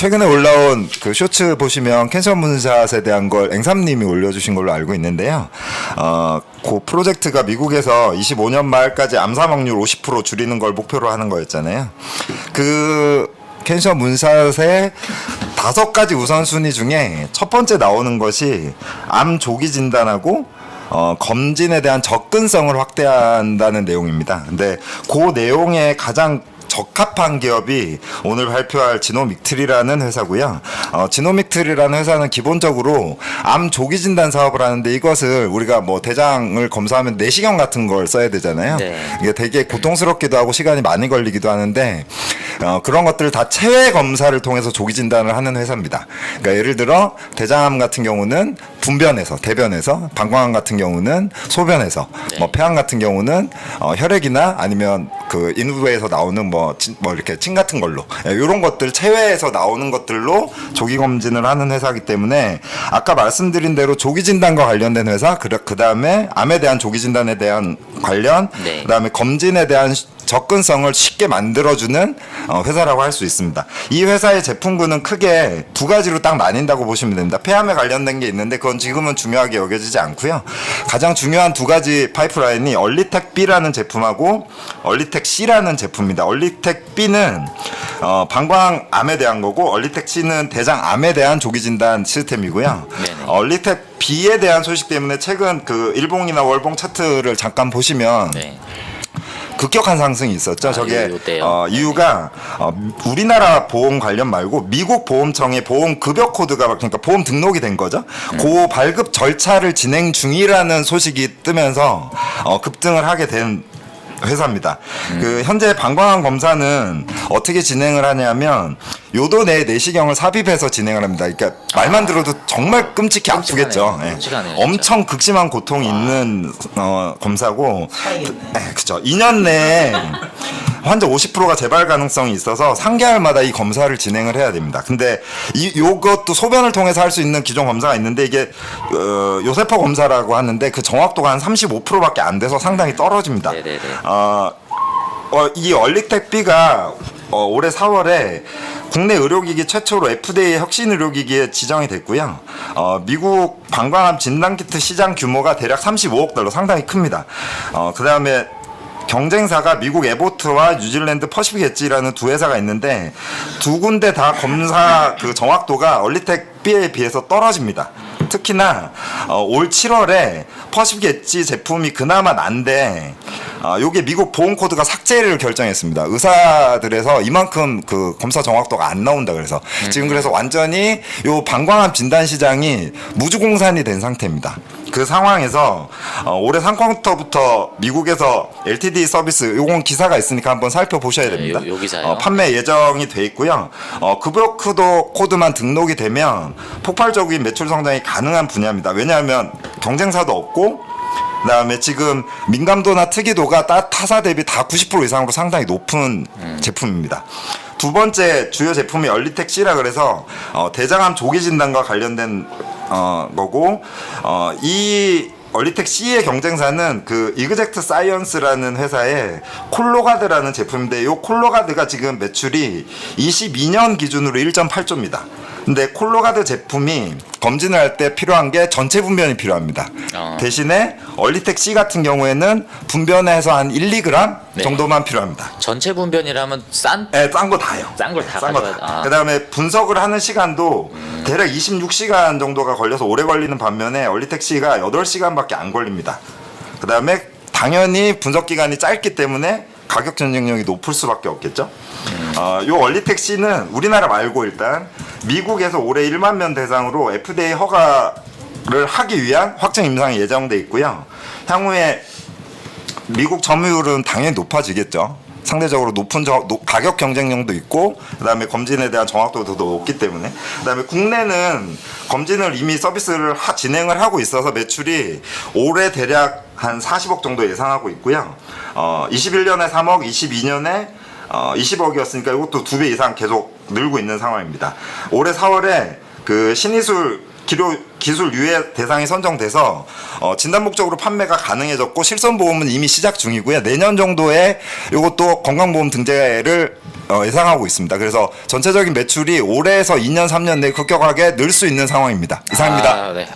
최근에 올라온 그 쇼츠 보시면 캔서 문샷에 대한 걸 앵삼님이 올려주신 걸로 알고 있는데요. 그 프로젝트가 미국에서 25년 말까지 암 사망률 50% 줄이는 걸 목표로 하는 거였잖아요. 그 캔서 문샷의 5가지 우선순위 중에 첫 번째 나오는 것이 암 조기 진단하고 검진에 대한 접근성을 확대한다는 내용입니다. 근데 그 내용에 가장 적합한 기업이 오늘 발표할 지노믹트리라는 회사고요. 지노믹트리라는 회사는 기본적으로 암 조기 진단 사업을 하는데 이것을 우리가 뭐 대장을 검사하면 내시경 같은 걸 써야 되잖아요. 네. 이게 되게 고통스럽기도 하고 시간이 많이 걸리기도 하는데 그런 것들을 다 체외 검사를 통해서 조기 진단을 하는 회사입니다. 그러니까 예를 들어 대장암 같은 경우는 분변에서, 대변에서, 방광암 같은 경우는 소변에서, 네. 뭐 폐암 같은 경우는 혈액이나 아니면 그 인후에서 나오는 뭐 이렇게 침 같은 걸로 이런 것들 체외에서 나오는 것들로 조기 검진을 하는 회사이기 때문에 아까 말씀드린 대로 조기 진단과 관련된 회사, 그 다음에 암에 대한 조기 진단에 대한 관련, 네. 그 다음에 검진에 대한 접근성을 쉽게 만들어주는 회사라고 할 수 있습니다. 이 회사의 제품군은 크게 2가지로 딱 나뉜다고 보시면 됩니다. 폐암에 관련된 게 있는데 그건 지금은 중요하게 여겨지지 않고요. 가장 중요한 2가지 파이프라인이 얼리텍 B라는 제품하고 얼리텍 C라는 제품입니다. 얼리텍 B는 방광암에 대한 거고 얼리텍 C는 대장암에 대한 조기 진단 시스템이고요. 얼리텍 B에 대한 소식 때문에 최근 그 일봉이나 월봉 차트를 잠깐 보시면 네. 급격한 상승이 있었죠. 저게 이유가 우리나라 보험 관련 말고 미국 보험청의 보험 급여 코드가 그러니까 보험 등록이 된 거죠. 그 발급 절차를 진행 중이라는 소식이 뜨면서 급등을 하게 된 회사입니다. 그 현재 방광암 검사는 어떻게 진행을 하냐면 요도 내 내시경을 삽입해서 진행을 합니다. 그러니까 말만 들어도 정말 끔찍히 아프겠죠. 네. 엄청 극심한 고통이 있는 검사고, 그렇죠. 2년 내에 환자 50%가 재발 가능성이 있어서 3개월마다 이 검사를 진행을 해야 됩니다. 근데 요것도 소변을 통해서 할 수 있는 기존 검사가 있는데 이게 요세포 검사라고 하는데 그 정확도가 한 35%밖에 안 돼서 상당히 떨어집니다. 이 얼리텍 B가 올해 4월에 국내 의료기기 최초로 FDA 혁신 의료기기에 지정이 됐고요. 미국 방광암 진단키트 시장 규모가 대략 35억 달러, 상당히 큽니다. 그 다음에 경쟁사가 미국 에보트와 뉴질랜드 퍼시픽 엣지라는 2 회사가 있는데 2 군데 다 검사 그 정확도가 얼리텍 B에 비해서 떨어집니다. 특히나 올 7월에 퍼시픽 엣지 제품이 그나마 난데 요게 미국 보험 코드가 삭제를 결정했습니다. 의사들에서 이만큼 그 검사 정확도가 안 나온다 그래서 지금 그래서 완전히 요 방광암 진단 시장이 무주공산이 된 상태입니다. 그 상황에서 올해 3쿼터부터 미국에서 LTD 서비스 요건 기사가 있으니까 한번 살펴보셔야 됩니다. 요 기사요? 판매 예정이 돼 있고요. 급여 코드만 등록이 되면 폭발적인 매출 성장이 가능한 분야입니다. 왜냐하면 경쟁사도 없고 그다음에 지금 민감도나 특이도가 타사 대비 다 90% 이상으로 상당히 높은 제품입니다. 2번째 주요 제품이 얼리텍 C라 그래서 대장암 조기 진단과 관련된 거고 이 얼리텍 C의 경쟁사는 그 이그젝트 사이언스라는 회사의 콜로가드라는 제품인데 이 콜로가드가 지금 매출이 22년 기준으로 1.8조입니다. 근데 콜로가드 제품이 검진을 할 때 필요한 게 전체 분변이 필요합니다. 대신에 얼리텍 C 같은 경우에는 분변에서 한 1, 2g 네. 정도만 필요합니다. 전체 분변이라면 네, 싼 거 다요. 싼 걸 다 가져가야. 그다음에 분석을 하는 시간도 대략 26시간 정도가 걸려서 오래 걸리는 반면에 얼리텍 C가 8시간밖에 안 걸립니다. 그다음에 당연히 분석 기간이 짧기 때문에 가격 전쟁력이 높을 수밖에 없겠죠. 요 얼리텍 C는 우리나라 말고 일단 미국에서 올해 1만 명 대상으로 FDA 허가를 하기 위한 확정 임상이 예정돼 있고요. 향후에 미국 점유율은 당연히 높아지겠죠. 상대적으로 높은 가격 경쟁력도 있고 그다음에 검진에 대한 정확도도 더 높기 때문에 그다음에 국내는 검진을 이미 서비스를 진행을 하고 있어서 매출이 올해 대략 한 40억 정도 예상하고 있고요. 21년에 3억, 22년에 20억이었으니까 이것도 2배 이상 계속 늘고 있는 상황입니다. 올해 4월에 그 신의술 기술 유예 대상이 선정돼서 진단 목적으로 판매가 가능해졌고 실손보험은 이미 시작 중이고요. 내년 정도에 이것도 건강보험 등재를 예상하고 있습니다. 그래서 전체적인 매출이 올해에서 2년, 3년 내에 급격하게 늘 수 있는 상황입니다. 이상입니다. 아, 네.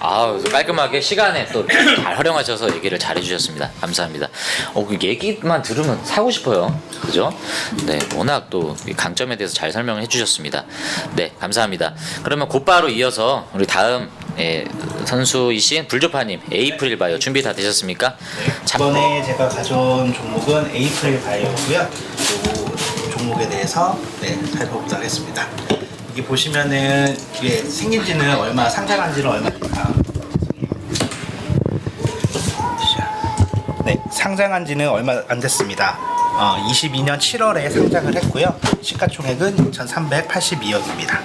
깔끔하게 시간에 또 잘 활용하셔서 얘기를 잘 해주셨습니다. 감사합니다. 그 얘기만 들으면 사고 싶어요. 그죠? 네, 워낙 또 강점에 대해서 잘 설명을 해주셨습니다. 네, 감사합니다. 그러면 곧바로 이어서 우리 다음 선수이신 불조파님 에이프릴 바이오 준비 다 되셨습니까? 이번에 제가 가져온 종목은 에이프릴 바이오고요. 이 종목에 대해서 살펴보도록 하겠습니다. 이게 보시면은 이게 생긴 지는 얼마, 상장한 지는 얼마입니까? 네, 상장한 지는 얼마 안 됐습니다. 22년 7월에 상장을 했고요. 시가총액은 6,382억입니다.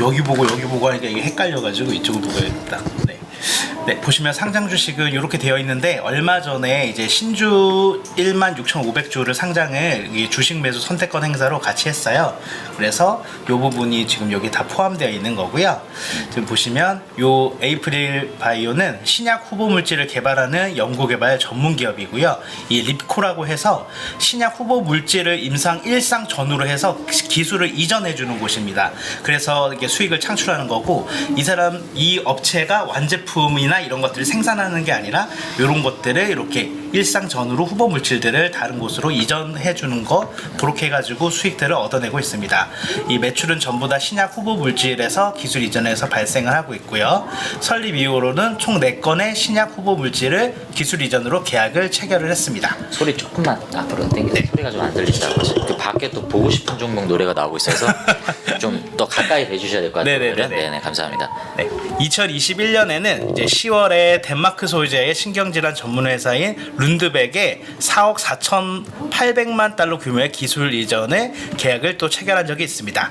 여기 보고 하니까 이게 헷갈려가지고 이쪽을 보고 해야겠다. 네, 보시면 상장 주식은 이렇게 되어 있는데 얼마 전에 이제 신주 16,500주를 상장을 이 주식 매수 선택권 행사로 같이 했어요. 그래서 이 부분이 지금 여기 다 포함되어 있는 거고요. 지금 보시면 이 에이프릴 바이오는 신약 후보 물질을 개발하는 연구개발 전문 기업이고요. 이 립코라고 해서 신약 후보 물질을 임상 1상 전후로 해서 기술을 이전해 주는 곳입니다. 그래서 이게 수익을 창출하는 거고, 이 업체가 완제품이나 이런 것들을 생산하는 게 아니라 이런 것들을 이렇게 일상 전후로 후보 물질들을 다른 곳으로 이전해 주는 거, 그렇게 해가지고 수익들을 얻어내고 있습니다. 이 매출은 전부 다 신약 후보 물질에서 기술 이전해서 발생을 하고 있고요. 설립 이후로는 총 4건의 신약 후보 물질을 기술 이전으로 계약을 체결을 했습니다. 소리 조금만 앞으로 당기세요. 소리가 좀 안 들린다고 하시죠. 그 밖에 또 보고 싶은 종목 노래가 나오고 있어서 좀 더 가까이 대주셔야 될 것 같아요. 네네, 감사합니다. 2021년에는 이제 10월에 덴마크 소유자의 신경질환 전문 회사인 룬드백에 4억 4,800만 달러 규모의 기술 이전의 계약을 또 체결한 적이 있습니다.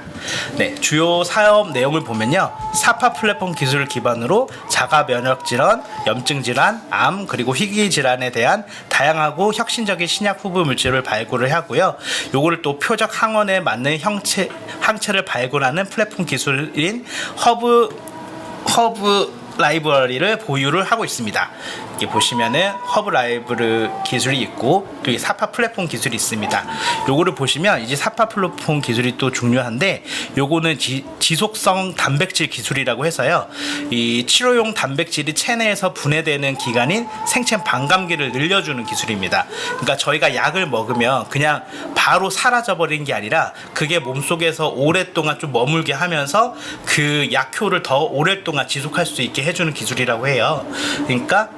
주요 사업 내용을 보면요, 사파 플랫폼 기술을 기반으로 자가 면역 질환, 염증 질환, 암, 그리고 희귀 질환에 대한 다양하고 혁신적인 신약 후보 물질을 발굴을 하고요. 요거를 또 표적 항원에 맞는 항체를 발굴하는 플랫폼 기술인 허브 라이브러리를 보유를 하고 있습니다. 이렇게 보시면은 허브 라이브러리 기술이 있고 또 이 사파 플랫폼 기술이 있습니다. 요거를 보시면 이제 사파 플랫폼 기술이 또 중요한데, 요거는 지속성 단백질 기술이라고 해서요, 이 치료용 단백질이 체내에서 분해되는 기간인 생체 반감기를 늘려주는 기술입니다. 그러니까 저희가 약을 먹으면 그냥 바로 사라져버리는 게 아니라 그게 몸속에서 오랫동안 좀 머물게 하면서 그 약효를 더 오랫동안 지속할 수 있게 해주는 기술이라고 해요. 그러니까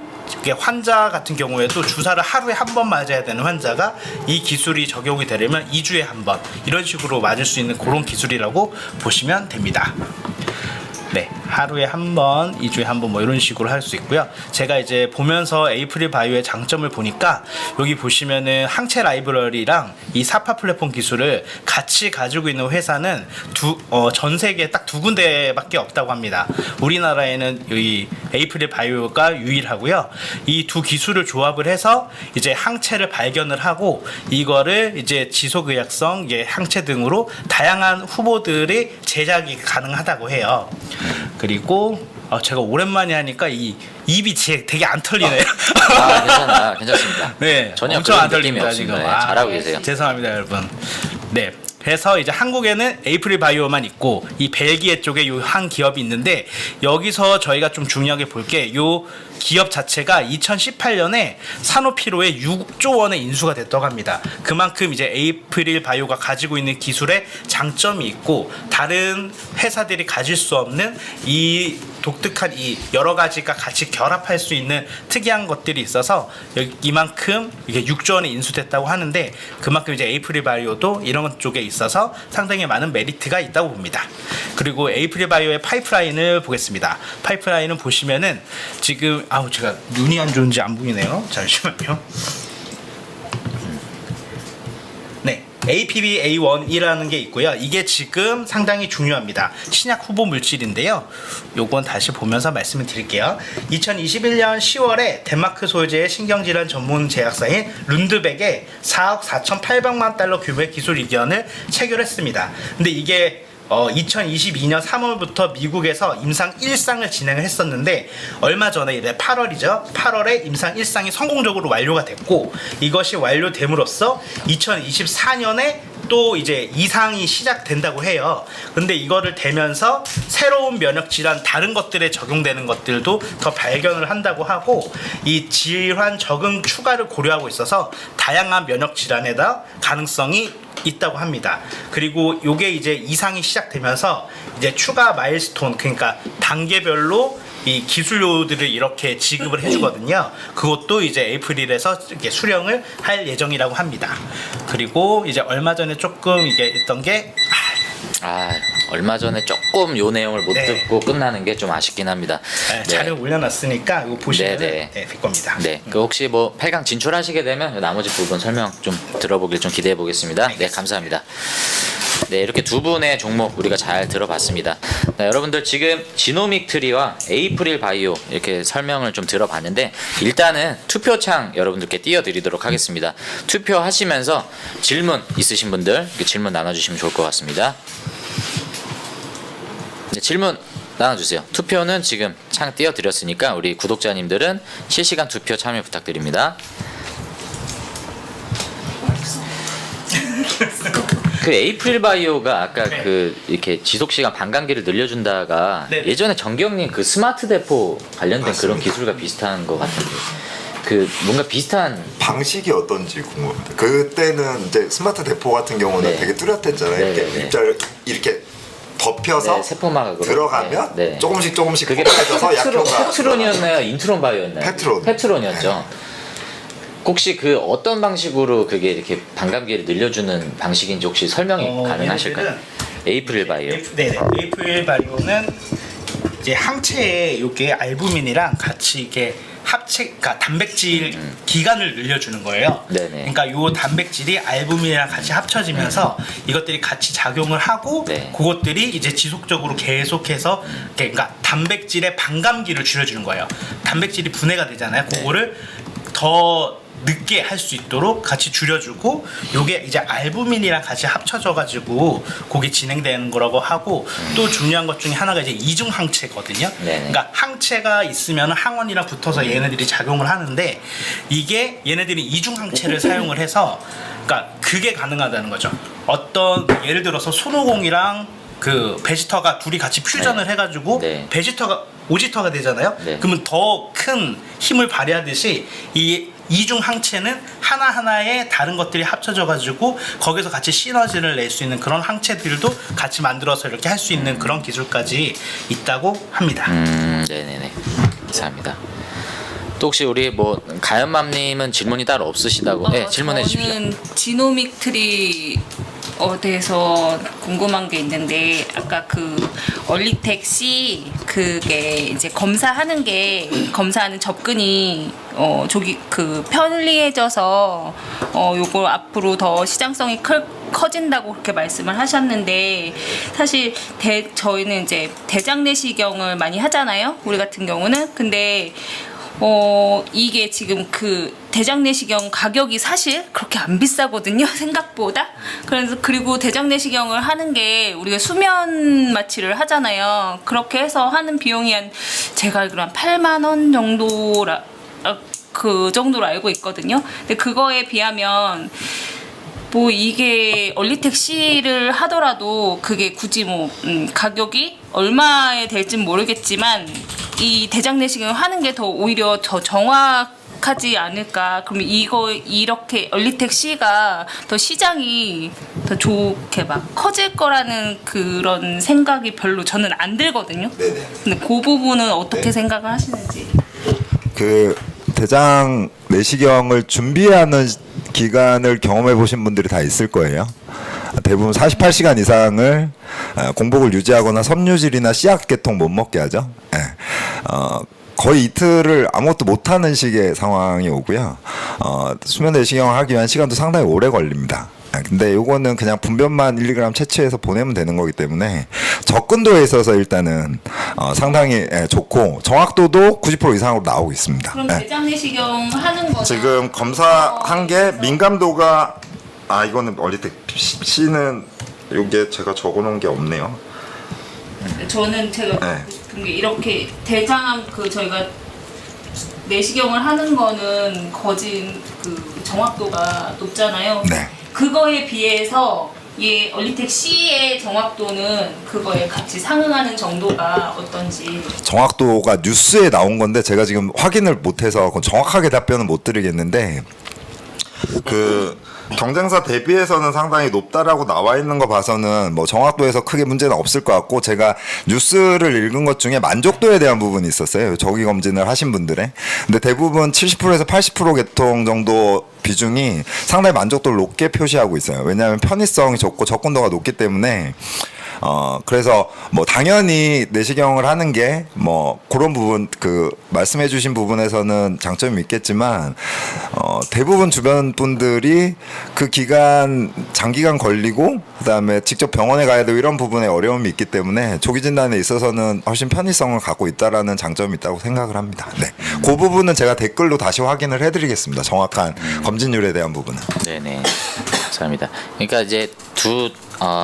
환자 같은 경우에도 주사를 하루에 한 번 맞아야 되는 환자가 이 기술이 적용이 되려면 2주에 한 번 이런 식으로 맞을 수 있는 그런 기술이라고 보시면 됩니다. 하루에 한 번, 2주에 한 번 뭐 이런 식으로 할 수 있고요. 제가 이제 보면서 에이프릴 바이오의 장점을 보니까 여기 보시면은 항체 라이브러리랑 이 사파 플랫폼 기술을 같이 가지고 있는 회사는 전 세계에 딱 2군데밖에 없다고 합니다. 우리나라에는 이 에이프릴 바이오가 유일하고요. 이 두 기술을 조합을 해서 이제 항체를 발견을 하고 이거를 이제 지속의약성 항체 등으로 다양한 후보들이 제작이 가능하다고 해요. 그리고 제가 오랜만에 하니까 이 입이 되게 안 털리네요. 괜찮습니다. 전혀 엄청 안 그런 느낌이 털립니다 없습니다. 지금. 잘하고 계세요. 죄송합니다 여러분. 그래서 이제 한국에는 에이프릴 바이오만 있고 이 벨기에 쪽에 요 한 기업이 있는데, 여기서 저희가 좀 중요하게 볼 게 요 기업 자체가 2018년에 사노피로에 6조 원의 인수가 됐다고 합니다. 그만큼 이제 에이프릴 바이오가 가지고 있는 기술에 장점이 있고 다른 회사들이 가질 수 없는 이 독특한 이 여러 가지가 같이 결합할 수 있는 특이한 것들이 있어서 이만큼 이게 6조 원에 인수됐다고 하는데, 그만큼 이제 에이프릴 바이오도 이런 쪽에 있어서 상당히 많은 메리트가 있다고 봅니다. 그리고 에이프릴 바이오의 파이프라인을 보겠습니다. 파이프라인은 보시면은 지금 제가 눈이 안 좋은지 안 보이네요. 잠시만요. APB-A1이라는 게 있고요. 이게 지금 상당히 중요합니다. 신약 후보 물질인데요. 요건 다시 보면서 말씀을 드릴게요. 2021년 10월에 덴마크 소유자의 신경질환 전문 제약사인 룬드백에 4억 4,800만 달러 규모의 기술 이전을 체결했습니다. 근데 이게 2022년 3월부터 미국에서 임상 1상을 진행을 했었는데 얼마 전에 이제 8월이죠. 8월에 임상 1상이 성공적으로 완료가 됐고 이것이 완료됨으로써 2024년에 또 이제 2상이 시작된다고 해요. 근데 이거를 되면서 새로운 면역 질환 다른 것들에 적용되는 것들도 더 발견을 한다고 하고 이 질환 적응 추가를 고려하고 있어서 다양한 면역 질환에다 가능성이 있다고 합니다. 그리고 요게 이제 이상이 시작되면서 이제 추가 마일스톤 그러니까 단계별로 이 기술료들을 이렇게 지급을 해주거든요. 그것도 이제 에이프릴에서 이렇게 수령을 할 예정이라고 합니다. 그리고 이제 얼마 전에 조금 이게 있던 게 얼마 전에 조금 요 내용을 못 네. 듣고 끝나는 게 좀 아쉽긴 합니다. 자료 올려놨으니까 이거 보시면 네. 될 겁니다. 네, 그 혹시 뭐 8강 진출하시게 되면 나머지 부분 설명 좀 들어보길 좀 기대해 보겠습니다. 네, 감사합니다. 네, 이렇게 두 분의 종목 우리가 잘 들어봤습니다. 네, 여러분들 지금 지노믹 트리와 에이프릴 바이오 이렇게 설명을 좀 들어봤는데 일단은 투표창 여러분들께 띄워드리도록 하겠습니다. 투표하시면서 질문 있으신 분들 이렇게 질문 나눠주시면 좋을 것 같습니다. 네, 질문 나눠주세요. 투표는 지금 창 띄워드렸으니까 우리 구독자님들은 실시간 투표 참여 부탁드립니다. 그 에이프릴 바이오가 아까 네. 그 이렇게 지속 시간 반감기를 늘려준다가 네. 예전에 정기영님 그 스마트 대포 관련된 맞습니다. 그런 기술과 비슷한 것 같은데 그 뭔가 비슷한 방식이 어떤지 궁금합니다. 그때는 이제 스마트 대포 같은 경우는 네. 되게 뚜렷했잖아요. 네, 이렇게 네, 네. 입자를 이렇게 덮여서 네, 세포막으로 들어가면 네, 네. 조금씩 그게 퍼져서 약효가 페트론이었나요? 인트론 바이오였나요? 페트론. 페트론이었죠. 혹시 그 어떤 방식으로 그게 이렇게 반감기를 늘려주는 방식인지 혹시 설명이 가능하실까요? 얘네들은 에이프릴 바이오. 네네. 에이프릴 바이오는 이제 항체에 요게 알부민이랑 같이 이게 그러니까 단백질 기간을 늘려주는 거예요. 네네. 그러니까 요 단백질이 알부민이랑 같이 합쳐지면서 이것들이 같이 작용을 하고 네. 그것들이 이제 지속적으로 계속해서 그러니까 단백질의 반감기를 줄여주는 거예요. 단백질이 분해가 되잖아요. 그거를 더 늦게 할 수 있도록 같이 줄여주고 요게 이제 알부민이랑 같이 합쳐져 가지고 그게 진행되는 거라고 하고 또 중요한 것 중에 하나가 이제 이중 항체거든요. 네네. 그러니까 항체가 있으면 항원이랑 붙어서 얘네들이 작용을 하는데 이게 얘네들이 이중 항체를 사용을 해서 그러니까 그게 가능하다는 거죠. 어떤 예를 들어서 손오공이랑 그 베지터가 둘이 같이 퓨전을 네. 해가지고 네. 베지터가 오지터가 되잖아요. 네. 그러면 더 큰 힘을 발휘하듯이 이 이중 항체는 하나하나의 다른 것들이 합쳐져 가지고 거기서 같이 시너지를 낼 수 있는 그런 항체들도 같이 만들어서 이렇게 할 수 있는 그런 기술까지 있다고 합니다. 네네네. 감사합니다. 또 혹시 우리 뭐 가연맘님은 질문이 따로 없으시다고? 네, 질문해 주십시오. 저는 지노믹 트리 대해서 궁금한 게 있는데 아까 그 얼리텍 C 그게 이제 검사하는 접근이 저기 그 편리해져서 요걸 앞으로 더 시장성이 커진다고 그렇게 말씀을 하셨는데 사실 저희는 이제 대장 내시경을 많이 하잖아요. 우리 같은 경우는 근데 이게 지금 그 대장 내시경 가격이 사실 그렇게 안 비싸거든요, 생각보다. 그리고 대장 내시경을 하는 게 우리가 수면 마취를 하잖아요. 그렇게 해서 하는 비용이 제가 알기로 한 8만 원 정도라, 그 정도로 알고 있거든요. 근데 그거에 비하면 뭐 이게 얼리텍 C를 하더라도 그게 굳이 뭐 가격이 얼마에 될진 모르겠지만 이 대장 내시경을 하는 게 더 오히려 더 정확하지 않을까. 그럼 이렇게 얼리텍 C가 더 시장이 더 좋게 막 커질 거라는 그런 생각이 별로 저는 안 들거든요. 네네. 근데 그 부분은 어떻게 네. 생각을 하시는지. 그 대장 내시경을 준비하는 기간을 경험해 보신 분들이 다 있을 거예요. 대부분 48시간 이상을 공복을 유지하거나 섬유질이나 씨앗 계통 못 먹게 하죠. 예. 거의 이틀을 아무것도 못하는 식의 상황이 오고요. 수면 내시경을 하기 위한 시간도 상당히 오래 걸립니다. 근데 요거는 그냥 분변만 1~2g 채취해서 보내면 되는 거기 때문에 접근도에 있어서 일단은 상당히 좋고 정확도도 90% 이상으로 나오고 있습니다. 그럼 예. 대장 내시경 하는 거 지금 검사한 게 민감도가 이거는 얼리텍 C는 이게 제가 적어놓은 게 없네요. 저는 제가 네. 본 게 이렇게 대장암 그 저희가 내시경을 하는 거는 거진 그 정확도가 높잖아요. 네. 그거에 비해서 이 얼리텍 C의 정확도는 그거에 같이 상응하는 정도가 어떤지. 정확도가 뉴스에 나온 건데 제가 지금 확인을 못해서 그건 정확하게 답변은 못 드리겠는데 그 경쟁사 대비해서는 상당히 높다라고 나와 있는 거 봐서는 뭐 정확도에서 크게 문제는 없을 것 같고, 제가 뉴스를 읽은 것 중에 만족도에 대한 부분이 있었어요. 조기 검진을 하신 분들의. 근데 대부분 70%에서 80% 계통 정도 비중이 상당히 만족도를 높게 표시하고 있어요. 왜냐하면 편의성이 좋고 접근도가 높기 때문에 그래서 뭐 당연히 내시경을 하는 게 뭐 그런 부분 그 말씀해 주신 부분에서는 장점이 있겠지만 대부분 주변 분들이 그 기간 장기간 걸리고 그다음에 직접 병원에 가야 되고 이런 부분에 어려움이 있기 때문에 조기 진단에 있어서는 훨씬 편의성을 갖고 있다라는 장점이 있다고 생각을 합니다. 네. 그 부분은 제가 댓글로 다시 확인을 해 드리겠습니다. 정확한 검진율에 대한 부분은. 네네. 감사합니다. 그러니까 이제 두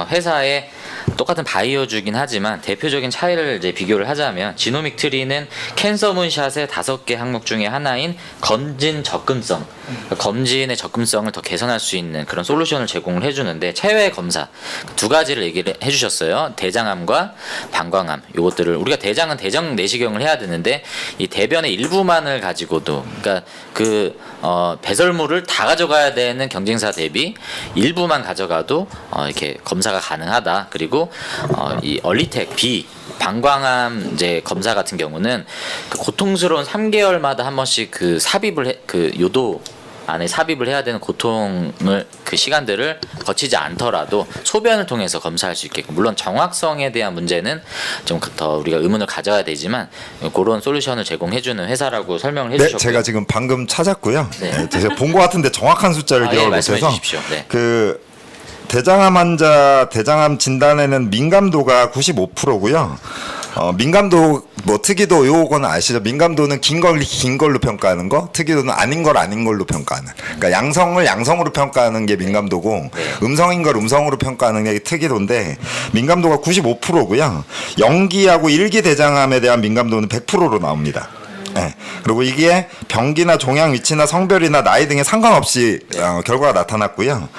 회사의 똑같은 바이오주긴 하지만 대표적인 차이를 이제 비교를 하자면 지노믹 트리는 캔서 문샷의 5개 항목 중에 하나인 검진 접근성, 그러니까 검진의 접근성을 더 개선할 수 있는 그런 솔루션을 제공을 해주는데, 체외 검사 두 가지를 얘기를 해주셨어요. 대장암과 방광암, 요것들을 우리가 대장은 대장 내시경을 해야 되는데 이 대변의 일부만을 가지고도, 그러니까 그 배설물을 다 가져가야 되는 경쟁사 대비 일부만 가져가도 이렇게 검사가 가능하다. 그리고 이 얼리텍 B 방광암 이제 검사 같은 경우는 그 고통스러운 3개월마다 한 번씩 그 삽입을 그 요도 안에 삽입을 해야 되는 고통을 그 시간들을 거치지 않더라도 소변을 통해서 검사할 수 있게끔, 물론 정확성에 대한 문제는 좀 더 우리가 의문을 가져야 되지만 그런 솔루션을 제공해주는 회사라고 설명을 네, 해주셨고요. 제가 지금 방금 찾았고요. 네. 네, 제가 본 것 같은데 정확한 숫자를 예, 기억을 말씀해 못해서 주십시오. 네. 그 대장암 환자 대장암 진단에는 민감도가 95%고요. 민감도 뭐 특이도 요거는 아시죠? 민감도는 긴 걸로 평가하는 거, 특이도는 아닌 걸로 평가하는. 그러니까 양성을 양성으로 평가하는 게 민감도고, 음성인 걸 음성으로 평가하는 게 특이도인데 민감도가 95%고요. 영기하고 일기 대장암에 대한 민감도는 100%로 나옵니다. 네. 그리고 이게 병기나 종양 위치나 성별이나 나이 등에 상관없이 결과가 나타났고요.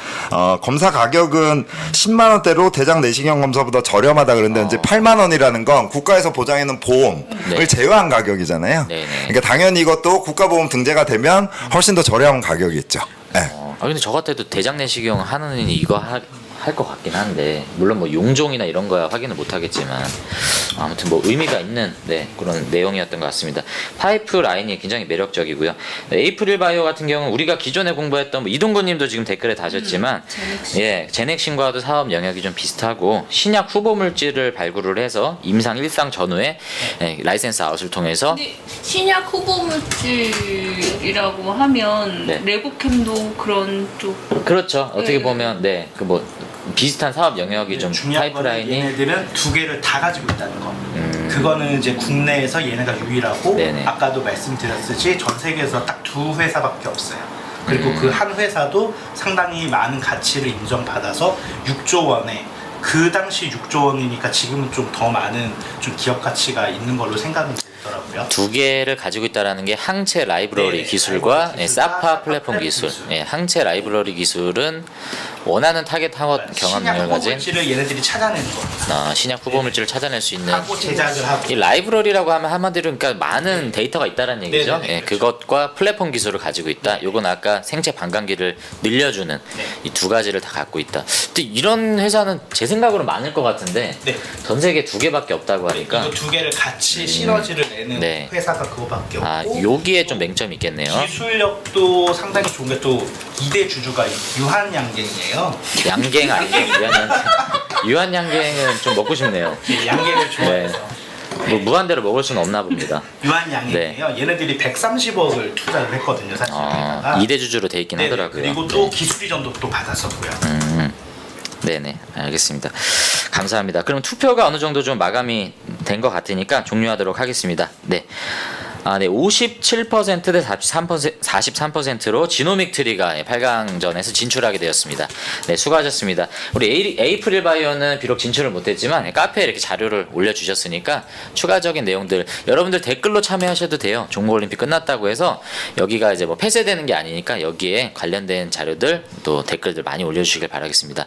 검사 가격은 10만 원대로 대장 내시경 검사보다 저렴하다 그러는데 이제 8만 원이라는 건 국가에서 보장해놓은 보험을 네. 제외한 가격이잖아요. 네네. 그러니까 당연히 이것도 국가보험 등재가 되면 훨씬 더 저렴한 가격이겠죠. 네. 근데 저 같아도 대장 내시경 하는 일이 이거 할 것 같긴 한데, 물론 뭐 용종이나 이런 거야 확인을 못 하겠지만 아무튼 뭐 의미가 있는 그런 내용이었던 것 같습니다. 파이프 라인이 굉장히 매력적이고요. 에이프릴 바이오 같은 경우는 우리가 기존에 공부했던 뭐 이동건님도 지금 댓글에 다셨지만 제넥신과도 사업 영역이 좀 비슷하고, 신약 후보 물질을 발굴을 해서 임상 1상 전후에 라이센스 아웃을 통해서 근데 신약 후보 물질이라고 하면 네. 레고캠도 그런 쪽. 그렇죠. 어떻게 네. 보면 그 뭐 비슷한 사업 영역이 좀 중요한 거는 파이프라인이 얘네들은 두 개를 다 가지고 있다는 거. 그거는 이제 국내에서 얘네가 유일하고, 네네. 아까도 말씀드렸듯이 전 세계에서 딱 두 회사밖에 없어요. 그리고 그 한 회사도 상당히 많은 가치를 인정받아서 6조 원에, 그 당시 6조 원이니까 지금은 좀 더 많은 좀 기업 가치가 있는 걸로 생각이 들더라고요. 두 개를 가지고 있다라는 게 항체 라이브러리 네, 기술과 라이브러리 기술과 사파 플랫폼 기술. 항체 라이브러리 기술은 원하는 타겟 경험력을 신약 가진 물질을 얘네들이 찾아내는 거. 신약 후보 물질을 찾아낼 수 있는 하고 제작을 하고. 이 라이브러리라고 하면 한마디로 그러니까 많은 데이터가 있다는 얘기죠. 네네, 그렇죠. 그것과 플랫폼 기술을 가지고 있다. 요건 아까 생체 반감기를 늘려주는 이 두 가지를 다 갖고 있다. 근데 이런 회사는 제 생각으로 많을 것 같은데 네. 전 세계 2개밖에 없다고 하니까 이거 두 개를 같이 시너지를 내는 네. 회사가 그거밖에 없고, 여기에 좀 맹점이 있겠네요. 기술력도 상당히 좋은 게 또 2대 주주가 유한양갱이에요. 양갱 아니에요? 유한양갱은 좀 먹고 싶네요. 양갱을 좋아해서. 뭐 무한대로 먹을 수는 없나 봅니다. 유한양갱이에요. 얘네들이 130억을 투자를 했거든요, 사실. 여기다가. 2대 주주로 돼 있긴 네네. 하더라고요. 그리고 또 기술 이전도 또 받았었고요. 네네, 알겠습니다. 감사합니다. 그럼 투표가 어느 정도 좀 마감이 된 것 같으니까 종료하도록 하겠습니다. 네. 네, 57% 대 43%로 지노믹 트리가 8강전에서 진출하게 되었습니다. 네, 수고하셨습니다. 우리 에이프릴 바이오는 비록 진출을 못했지만 카페에 이렇게 자료를 올려주셨으니까 추가적인 내용들 여러분들 댓글로 참여하셔도 돼요. 종목올림픽 끝났다고 해서 여기가 이제 뭐 폐쇄되는 게 아니니까 여기에 관련된 자료들 또 댓글들 많이 올려주시길 바라겠습니다.